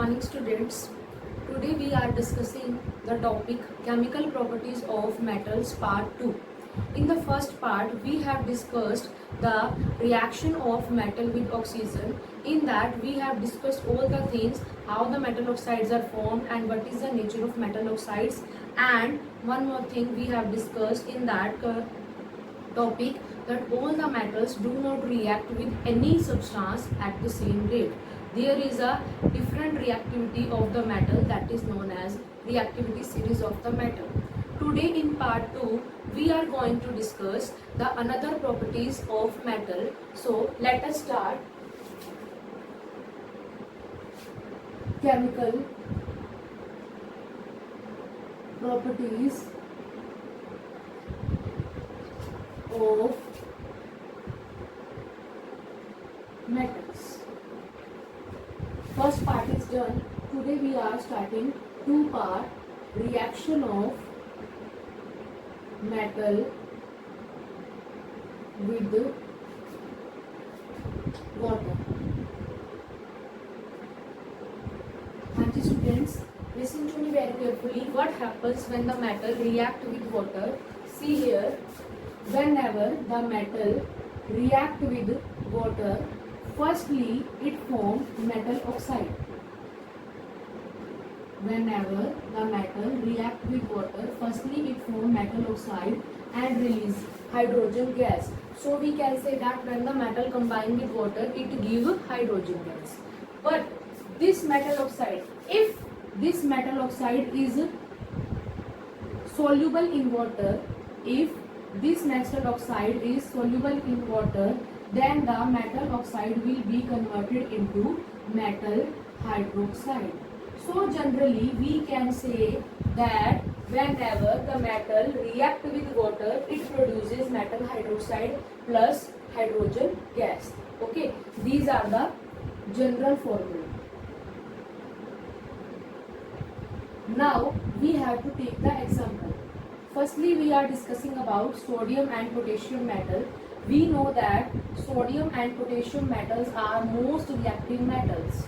morning students. Today we are discussing the topic chemical properties of metals part 2. In the first part we have discussed the reaction of metal with oxygen. In that we have discussed all the things, how the metal oxides are formed and what is the nature of metal oxides, and one more thing we have discussed in that topic, that all the metals do not react with any substance at the same rate. There is a different reactivity of the metal, that is known as reactivity series of the metal. Today in part 2 we are going to discuss the another properties of metal. So let us start. Chemical properties of metals. First part is done. Today we are starting two part, reaction of metal with water. And students, listen to me very carefully. What happens when the metal react with water? See here, whenever the metal react with water, firstly it forms metal oxide. Whenever the metal react with water, firstly it forms metal oxide and release hydrogen gas. So we can say that when the metal combine with water, it gives hydrogen gas. But this metal oxide, if this metal oxide is soluble in water, if this metal oxide is soluble in water, then the metal oxide will be converted into metal hydroxide. So generally we can say that whenever the metal react with water, it produces metal hydroxide plus hydrogen gas. Okay, these are the general formula. Now we have to take the example. Firstly, we are discussing about sodium and potassium metal. We know that sodium and potassium metals are most reactive metals.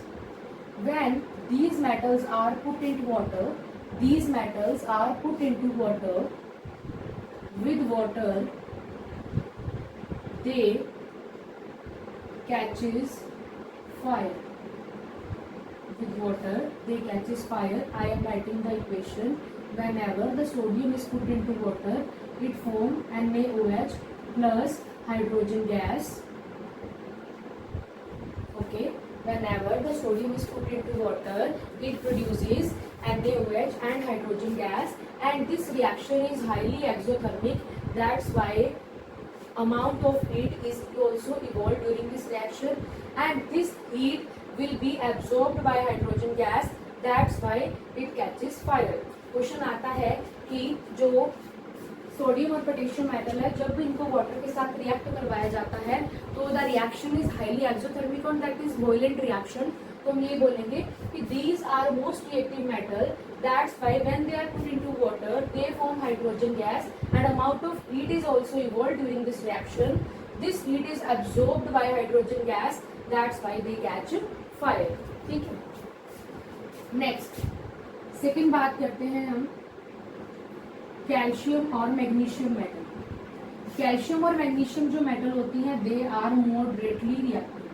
When these metals are put into water, these metals are put into water. With water, they catches fire. With water, they catches fire. I am writing the equation. Whenever the sodium is put into water, it forms NaOH plus hydrogen gas. Okay, whenever the sodium is put into water, it produces NaOH and hydrogen gas, and this reaction is highly exothermic. That's why amount of heat is also evolved during this reaction, and this heat will be absorbed by hydrogen gas. That's why it catches fire. Question आता है कि जो sodium और potassium metal है, जब इनको water के साथ रिएक्ट करवाया जाता है तो the reaction is highly exothermic और दैट इज बॉइलेंट रिएक्शन. तो हम ये बोलेंगे कि these are most reactive metal. That's why when they are put into water they form hydrogen gas and amount of heat is also evolved during this reaction. This heat is absorbed by hydrogen gas. That's why they catch fire. ठीक है. Next second बात करते हैं हम calcium और magnesium metal. Calcium और magnesium जो metal होती हैं, they are moderately reactive.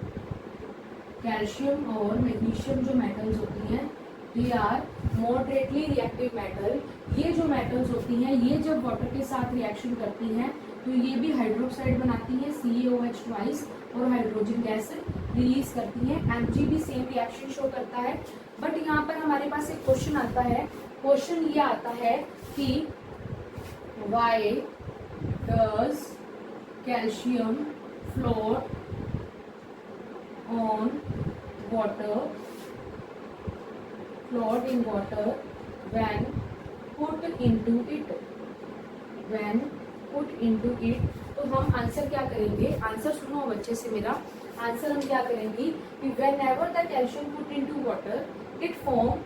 Calcium और मैग्नीशियम जो मेटल्स होती हैं, they are moderately reactive metal. ये जो मेटल्स होती हैं, ये जब वाटर के साथ रिएक्शन करती हैं तो ये भी हाइड्रोक्साइड बनाती हैं, CaOH ट्वाइस, और हाइड्रोजन गैस रिलीज करती हैं. Mg भी सेम रिएक्शन शो करता है. बट यहाँ पर हमारे पास एक क्वेश्चन आता है. क्वेश्चन ये आता है कि why does calcium float on water, float in water when put into it, when put into it. तो हम आंसर क्या करेंगे, आंसर सुनो बच्चे से मेरा. आंसर हम क्या करेंगे कि whenever the calcium put into water, it form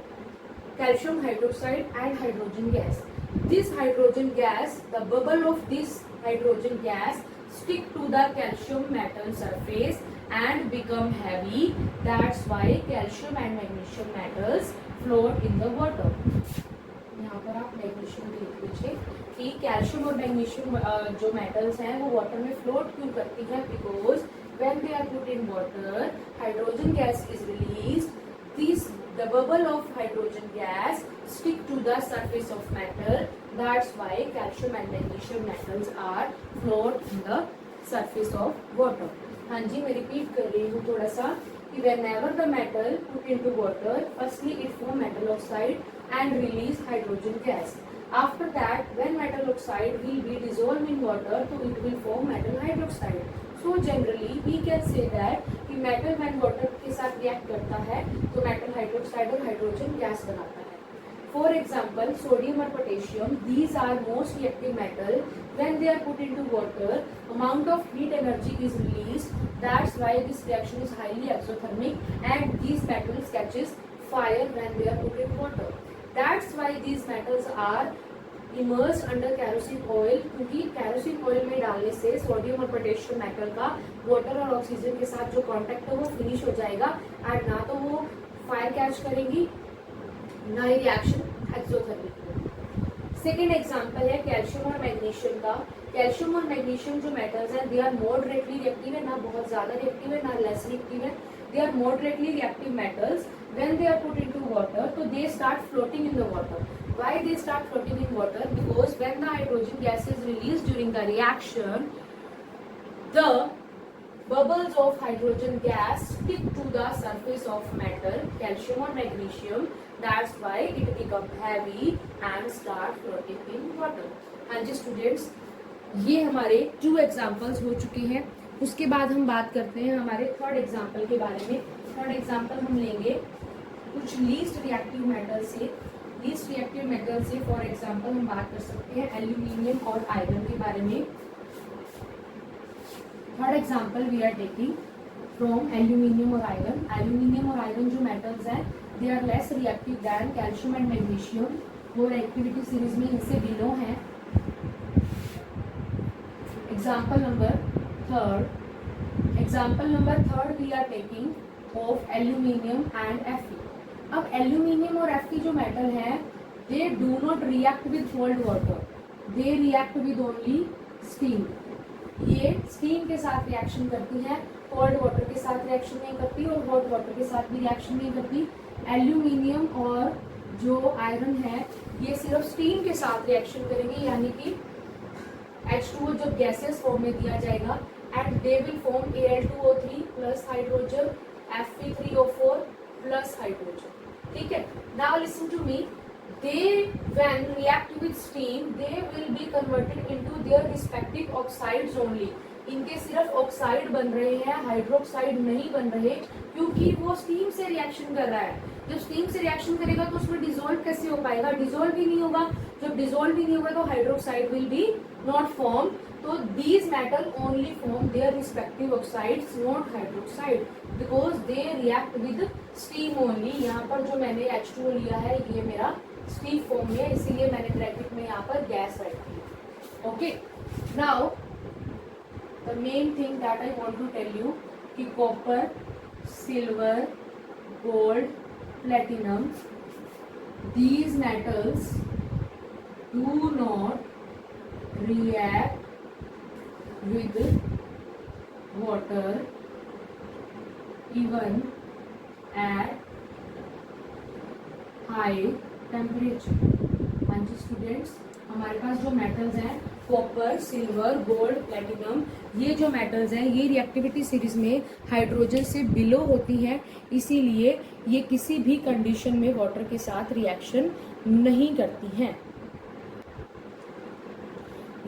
calcium hydroxide and hydrogen gas. This hydrogen gas, the bubble of this hydrogen gas stick to the calcium metal surface and become heavy. That's why calcium and magnesium metals float in the water. यहाँ पर आप magnesium देख लीजिए कि calcium और magnesium जो metals हैं वो वाटर में फ्लोट क्यों करती हैं, because when they are put in water, hydrogen gas is released. The bubble of hydrogen gas stick to the surface of metal. That's why calcium and magnesium metals are float in the surface of water. हाँ जी, मैं repeat कर रही हूँ थोड़ा सा कि whenever the metal put into water, firstly it form metal oxide and release hydrogen gas. After that, when metal oxide will be dissolved in water, so it will form metal hydroxide. So generally we can say that कि metal when water के साथ react करता है तो metal hydroxide और hydrogen gas बनाता है. For example, sodium or potassium, these are most reactive metal. When they are put into water, amount of heat energy is released. That's why this reaction is highly exothermic, and these metals catches fire when they are put in water. That's why these metals are immersed under kerosene oil, क्योंकि kerosene oil में डालने से sodium और potassium metal का water और oxygen के साथ जो कांटेक्ट है वो फिनिश हो जाएगा एंड ना तो वो फायर कैच करेंगी ना ही रिएक्शन एक्सोथर्मिक होगी. सेकेंड एग्जांपल है कैल्शियम और मैग्नीशियम का. कैल्शियम और मैग्नीशियम जो मेटल्स हैं दे आर मॉडरेटली रिएक्टिव है, ना बहुत ज्यादा रिएक्टिव है ना लेस रिएक्टिव है. They are moderately reactive metals. When they are put into water, so they start floating in the water. Why they start floating in water? Because when the hydrogen gas is released during the reaction, the bubbles of hydrogen gas stick to the surface of metal, calcium or magnesium. That's why it become heavy and start floating in water. हाँ जी students, ये हमारे 2 examples हो चुके हैं. उसके बाद हम बात करते हैं हमारे थर्ड एग्जाम्पल के बारे में. थर्ड एग्जाम्पल हम लेंगे कुछ लीस्ट रिएक्टिव मेटल से. लीस्ट रिएक्टिव मेटल से फॉर एग्जाम्पल हम बात कर सकते हैं एल्यूमिनियम और आयरन के बारे में. Third example we are taking from aluminium और आयरन. एल्यूमिनियम और आयरन जो मेटल्स हैं they are less reactive than calcium and magnesium. वो रिएक्टिविटी सीरीज में इनसे बिलो हैं. Example number third we are taking of aluminium and Fe. अब aluminium और Fe जो मेटल है they do not react with cold water, they react with only steam. ये steam के साथ रिएक्शन करती है, कोल्ड वाटर के साथ रिएक्शन नहीं करती और हॉट वाटर के साथ भी रिएक्शन नहीं करती. एल्यूमिनियम और जो आयरन है ये सिर्फ स्टीम के साथ रिएक्शन करेंगे, यानी कि H2O जब गैसेस फॉर्म में दिया जाएगा and they will form Al2O3 plus hydrogen, Fe3O4 plus hydrogen. ठीक है. Now listen to me. They when react with steam, they will be converted into their respective oxides only. इनके सिर्फ oxide बन रहे हैं, हाइड्रोक्साइड नहीं बन रहे, क्योंकि वो स्टीम से रिएक्शन कर रहा है. जब स्टीम से रिएक्शन करेगा तो उसमें डिसॉल्व कैसे हो पाएगा? डिसॉल्व ही नहीं होगा. जब डिसॉल्व ही नहीं होगा तो hydroxide will be not form. तो these metal only form their respective oxides, not hydroxide, because they react with steam only. यहाँ पर जो मैंने H2O लिया है ये मेरा स्टीम फॉर्म में है, इसीलिए मैंने ब्रैकेट में यहाँ पर गैस रखी है. Okay. Now the main thing that I want to tell you कि copper, silver, gold, platinum, these metals do not react with water even at high temperature. हाँ जी स्टूडेंट्स, हमारे पास जो मेटल्स हैं कॉपर, सिल्वर, गोल्ड, प्लेटिनम, ये जो metals हैं ये reactivity series में हाइड्रोजन से बिलो होती हैं, इसीलिए ये किसी भी कंडीशन में वाटर के साथ रिएक्शन नहीं करती हैं.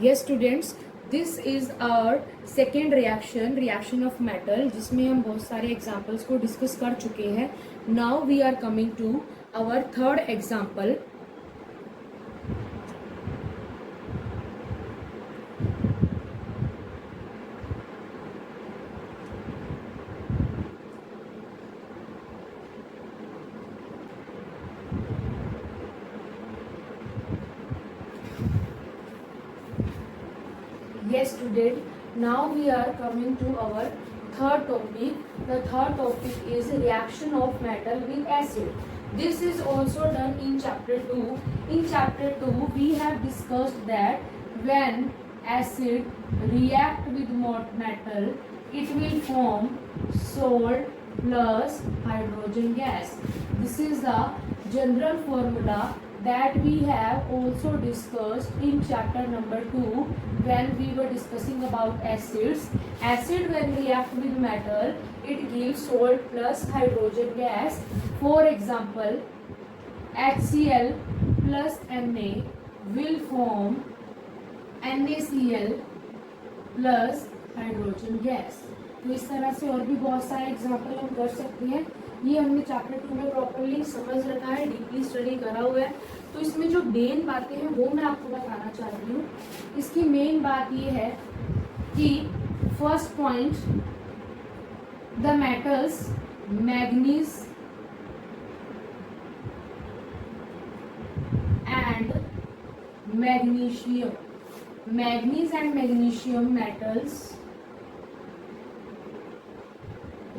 Yes students, this is our second reaction of metal, जिसमें हम बहुत सारे एग्जाम्पल्स को डिस्कस कर चुके हैं. Now we are coming to our third example. Yes student, Now we are coming to our third topic. The third topic is reaction of metal with acid. This is also done in chapter 2. In chapter 2 we have discussed that when acid react with metal, it will form salt plus hydrogen gas. This is the general formula that we have also discussed in chapter number 2 when we were discussing about acids. Acid when react with metal, it gives salt plus hydrogen gas. For example, HCl plus Na will form NaCl plus hydrogen gas. तो इस तरह से और भी बहुत सारे example हम कर सकते हैं. ये हमने चैप्टर 2 में प्रॉपरली समझ रखा है, डीपली स्टडी करा हुआ है. तो इसमें जो मेन बातें हैं वो मैं आपको बताना चाह रही हूँ. इसकी मेन बात ये है कि first point, the metals manganese and magnesium. Manganese and magnesium metals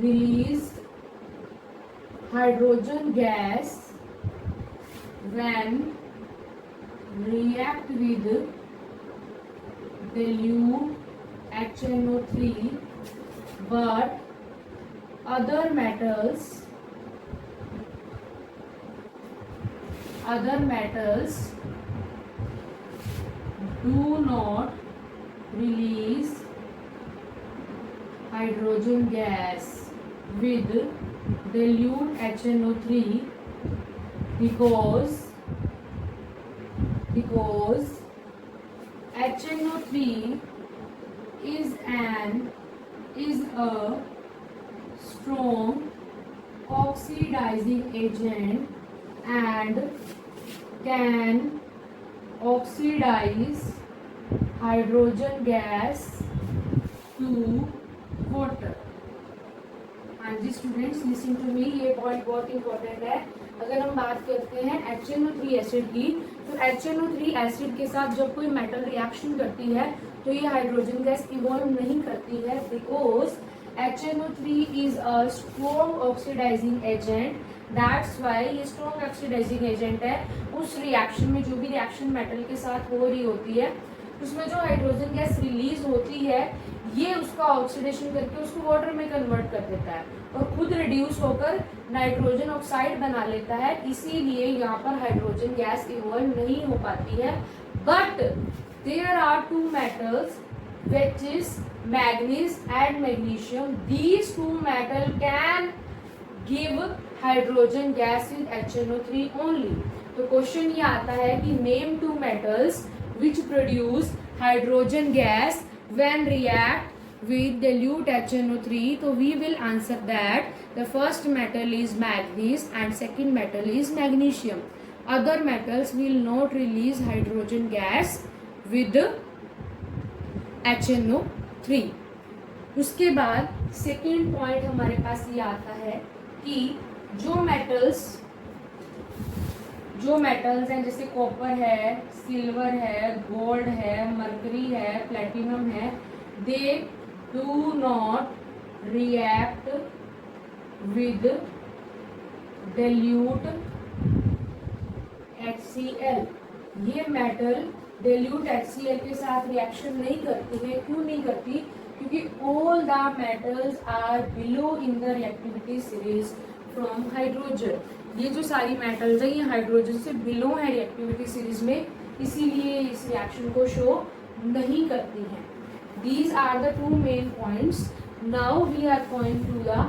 release hydrogen gas when react with dilute HNO3, but other metals do not release hydrogen gas with dilute HNO3 because HNO3 is a strong oxidizing agent and can oxidize hydrogen gas to water. हाँ जी students, listen to me, ये point बहुत important है. अगर हम बात करते हैं HNO3 acid की, तो HNO3 एसिड के साथ जब कोई मेटल रिएक्शन करती है तो ये हाइड्रोजन गैस इवॉल्व नहीं करती है, because HNO3 is a strong oxidizing agent. That's why ये स्ट्रॉन्ग ऑक्सीडाइजिंग एजेंट है. उस रिएक्शन में जो भी रिएक्शन मेटल के साथ हो रही होती है उसमें जो हाइड्रोजन गैस रिलीज होती है ये उसका ऑक्सीडेशन करके उसको वाटर में कन्वर्ट कर देता है और खुद रिड्यूस होकर नाइट्रोजन ऑक्साइड बना लेता है. इसीलिए यहाँ पर हाइड्रोजन गैस इवॉल्व नहीं हो पाती है. But there are two metals which is manganese and magnesium. These two metal can give hydrogen gas with HNO3 only. तो क्वेश्चन ये आता है कि name two metals which produce hydrogen gas when react with dilute HNO3. So we will answer that the first metal is manganese and second metal is magnesium. Other metals will not release hydrogen gas with HNO3. उसके बाद second point हमारे पास ये आता है कि जो metals हैं जैसे कॉपर है, सिल्वर है, गोल्ड है, मरकरी है, प्लेटिनम है, they do not react with dilute HCl. ये मेटल dilute HCl के साथ रिएक्शन नहीं करती है. क्यों नहीं करती? क्योंकि all the metals are below in the reactivity series from hydrogen. ये जो सारी मेटल्स हैं ये हाइड्रोजन से बिलो है रिएक्टिविटी सीरीज में, इसीलिए इस रिएक्शन को शो नहीं करती हैं. These are the two main points. Now we are going to the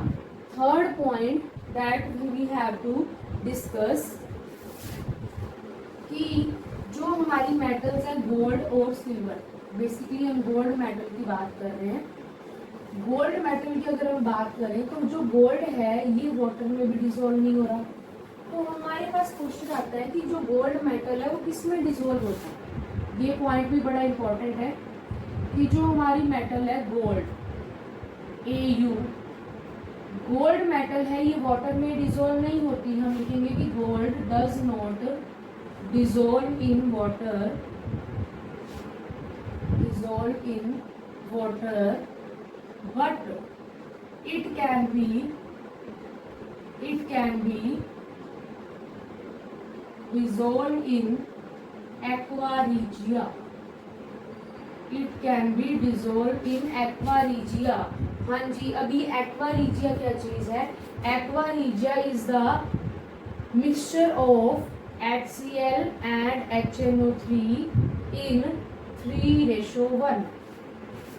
third point that we have to discuss कि जो हमारी मेटल्स हैं गोल्ड और सिल्वर, बेसिकली हम गोल्ड मेटल की बात कर रहे हैं. गोल्ड मेटल की अगर हम बात करें तो जो गोल्ड है ये वाटर में भी डिसॉल्व नहीं हो रहा. तो हमारे पास क्वेश्चन आता है कि जो गोल्ड मेटल है वो किस में डिसॉल्व होता है. ये पॉइंट भी बड़ा इंपॉर्टेंट है कि जो हमारी मेटल है गोल्ड Au, गोल्ड मेटल है ये वाटर में डिसॉल्व नहीं होती. हम लिखेंगे कि gold does not dissolve in water, dissolve in water, but it can be dissolved in aqua regia. It can be dissolved in aqua regia. हाँ जी, अभी aqua regia क्या चीज है? Aqua regia is the mixture of HCl and HNO3 in 3:1.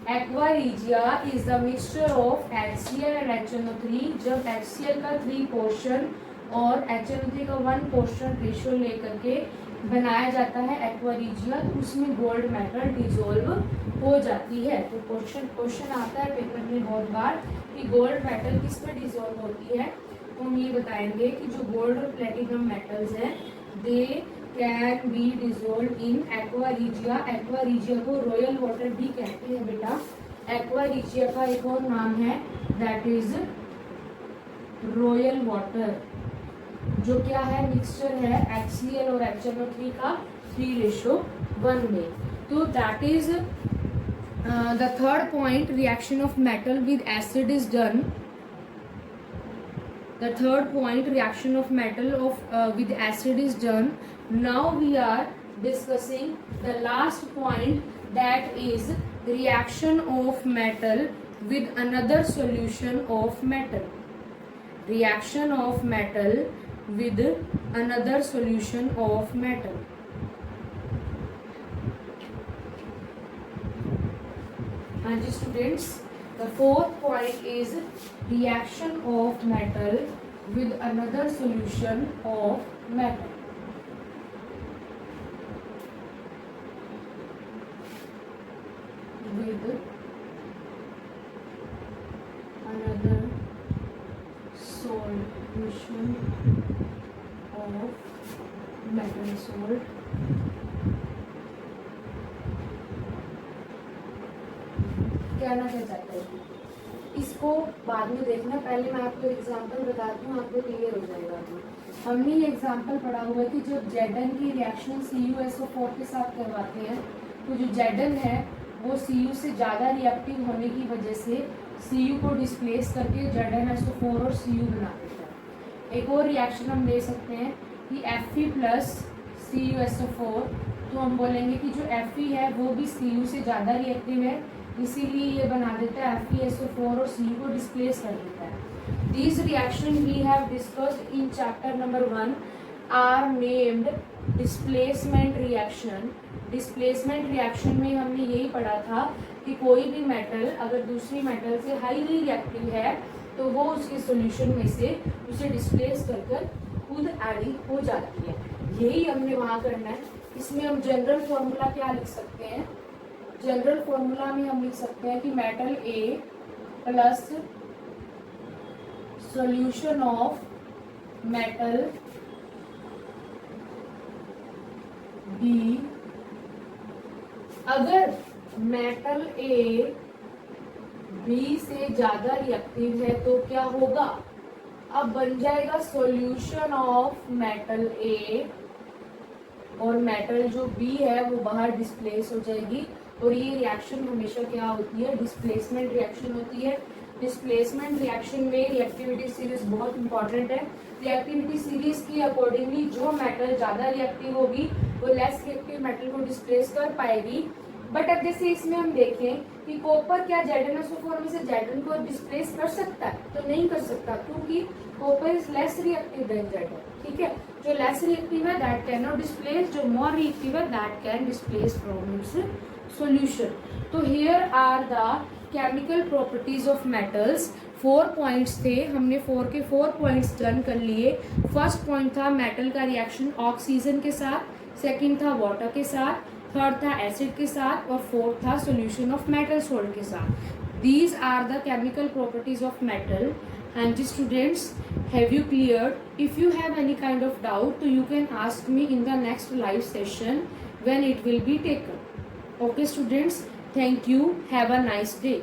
Aqua regia is the mixture of HCl and HNO3. जब HCl का 3 portion और HNO3 का 1 portion ratio लेकर के बनाया जाता है एक्वा रिजिया, तो उसमें गोल्ड मेटल डिसॉल्व हो जाती है। तो क्वेश्चन आता है पेपर में बहुत बार कि गोल्ड मेटल किस पे डिसॉल्व होती है। तो हम ये बताएंगे कि जो गोल्ड और प्लेटिनम मेटल्स हैं they can be dissolve in aqua regia. Aqua regia को रॉयल वाटर भी कहते हैं बेटा। एक्वा रिजिया का एक और नाम है दैट इज रॉयल वाटर, जो क्या है मिक्सचर है HCl और HNO3 का 3:1 में। तो that is the third point, reaction of metal with acid is done. The third point, reaction of metal with acid is done. Now we are discussing the last point, that is reaction of metal with another solution of metal. Reaction of metal with another solution of metal. And students, the fourth point is reaction of metal with another solution of metal. With another solution of metal salt. कहना क्या चाहते हैं इसको बाद में देखना, पहले मैं आपको एग्जांपल बताती हूँ, आपको क्लियर हो जाएगा। हमने ये एग्जांपल पढ़ा हुआ है कि जब Zn की रिएक्शन CuSO4 के साथ करवाते हैं तो जो Zn है वो Cu से ज़्यादा रिएक्टिव होने की वजह से Cu को डिस्प्लेस करके ZnSO4 और Cu बना देता है। एक और रिएक्शन हम ले सकते हैं कि Fe प्लस CuSO4, तो हम बोलेंगे कि जो Fe है वो भी Cu से ज़्यादा रिएक्टिव है, इसीलिए ये बना देता है FeSO4 और Cu को डिस्प्लेस कर देता है। These reaction we have discussed in chapter number 1 are named displacement reaction. Displacement reaction में हमने यही पढ़ा था कि कोई भी मेटल अगर दूसरी मेटल से हाईली रिएक्टिव है तो वो उसके सॉल्यूशन में से उसे डिस्प्लेस कर खुद एडिंग हो जाती है। यही हमने वहाँ करना है। इसमें हम जनरल फॉर्मूला क्या लिख सकते हैं? जनरल फॉर्मूला में हम लिख सकते हैं कि metal A plus solution of metal B। अगर मेटल A B से ज्यादा रिएक्टिव है तो क्या होगा? अब बन जाएगा सॉल्यूशन ऑफ मेटल A और मेटल जो B है वो बाहर डिस्प्लेस हो जाएगी। और ये रिएक्शन हमेशा क्या होती है? डिस्प्लेसमेंट रिएक्शन होती है। डिस्प्लेसमेंट रिएक्शन में रिएक्टिविटी सीरीज बहुत इंपॉर्टेंट है। रिएक्टिविटी सीरीज की अकॉर्डिंगली जो मेटल ज्यादा रिएक्टिव होगी वो लेस रिएक्टिव मेटल को डिस्प्लेस कर पाएगी। बट अब जैसे इसमें हम देखें कि कॉपर क्या ZnSO4 में से Zn को डिस्प्लेस कर सकता है? तो नहीं कर सकता, क्योंकि copper is less reactive than Zn। ठीक है, जो लेस रिएक्टिव है दैट कैन नॉट डिस्प्लेस, जो मोर रिएक्टिव है that can displace from its solution. तो here are the chemical properties of metals. 4 points थे, हमने 4 के 4 पॉइंट्स डन कर लिए। फर्स्ट पॉइंट था मेटल का रिएक्शन ऑक्सीजन के साथ, सेकंड था वाटर के साथ, थर्ड था एसिड के साथ और फोर्थ था सॉल्यूशन ऑफ मेटल सॉल्ट के साथ। These are the chemical properties of metal. And students, have you cleared? If you have any kind of doubt, so you can ask me in the next live session when it will be taken. Okay students, thank you. Have a nice day.